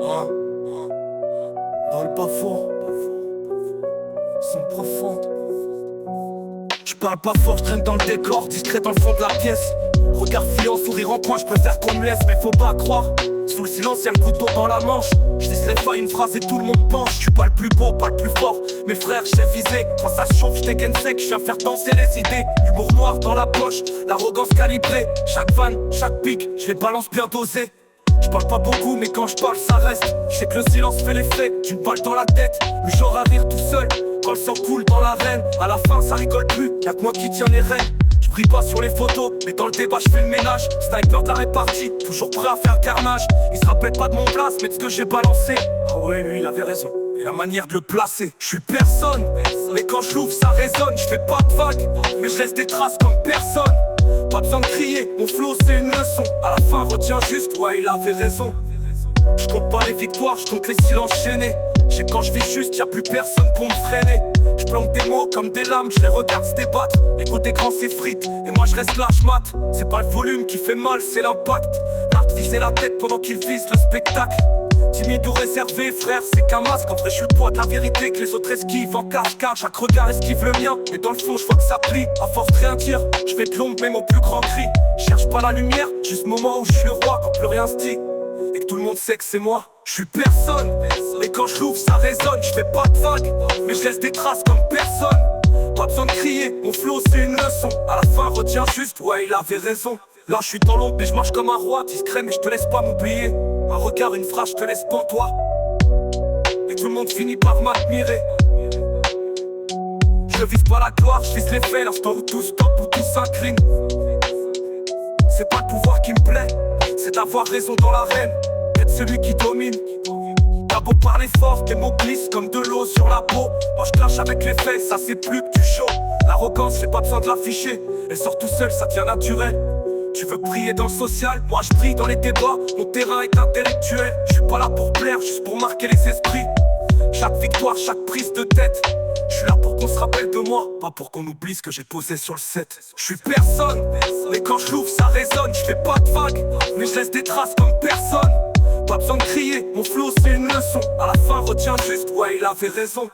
Hein? Dans le bas-fond, sont profondes. Je parle pas fort, je traîne dans le décor, discret dans le fond de la pièce. Regard fuyant, sourire en coin, je préfère qu'on me laisse, mais faut pas croire. Sous le silence, y'a le couteau dans la manche. Je laisse les failles, une phrase et tout le monde penche. Je suis pas le plus beau, pas le plus fort. Mes frères, j'ai visé. Quand ça chauffe, je dégaine sec, je viens faire danser les idées. L'humour noir dans la poche, l'arrogance calibrée. Chaque vanne, chaque pic, je les balance bien dosé. Je parle pas beaucoup, mais quand je parle, ça reste. Je sais que le silence fait l'effet d'une balle dans la tête. Le genre à rire tout seul, quand le sang coule dans l'arène. À la fin, ça rigole plus, y'a que moi qui tiens les rênes. Je brille pas sur les photos, mais dans le débat je fais le ménage. Sniper de la répartie, toujours prêt à faire carnage. Il se rappelle pas de mon place, mais de ce que j'ai balancé. Ah ouais, lui il avait raison, et la manière de le placer. Je suis personne, mais quand je l'ouvre ça résonne. Je fais pas de vagues, mais je laisse des traces comme personne. Pas besoin de crier, mon flow c'est une leçon. À la fin retiens juste, ouais il avait raison. Je compte pas les victoires, je compte les silences chaînés. Je sais quand je vis juste, y'a plus personne pour me freiner. Je plante des mots comme des lames, je les regarde se débattre. L'écho d'écran s'effrite, et moi je reste là, je mate. C'est pas le volume qui fait mal, c'est l'impact. L'art viser la tête pendant qu'il vise le spectacle. Timide ou réservé, frère, c'est qu'un masque. En vrai je suis le poids de la vérité que les autres esquivent en cache-cache. Chaque regard esquive le mien, mais dans le fond je vois que ça plie. À force de rien dire, je vais plomber même au plus grand cri. Cherche pas la lumière, juste moment où je suis le roi. Quand plus rien se dit, et que tout le monde sait que c'est moi. Je suis personne, mais quand je l'ouvre ça résonne. Je fais pas de vagues, mais je laisse des traces comme personne. Pas besoin de crier, mon flow c'est une leçon. À la fin retiens juste, ouais il avait raison. Là je suis dans l'ombre mais je marche comme un roi. Discret mais je te laisse pas m'oublier. Un regard, une phrase, je te laisse pantois. Et tout le monde finit par m'admirer. Je vise pas la gloire, je vise les faits. L'instant où tout stop, où tout s'incline. C'est pas le pouvoir qui me plaît, c'est d'avoir raison dans l'arène. Être celui qui domine. T'as beau parler fort, tes mots glissent comme de l'eau sur la peau. Moi je clash avec les faits, ça c'est plus que du show. L'arrogance, j'ai pas besoin de l'afficher. Elle sort tout seul, ça devient naturel. Tu veux briller dans le social, moi je brille dans les débats. Mon terrain est intellectuel. Je suis pas là pour plaire, juste pour marquer les esprits. Chaque victoire, chaque prise de tête, je suis là pour qu'on se rappelle de moi, pas pour qu'on oublie ce que j'ai posé sur le set. Je suis personne, mais quand je l'ouvre ça résonne. Je fais pas de vagues, mais je laisse des traces comme personne. Pas besoin de crier, mon flow c'est une leçon. À la fin retiens juste, ouais il avait raison.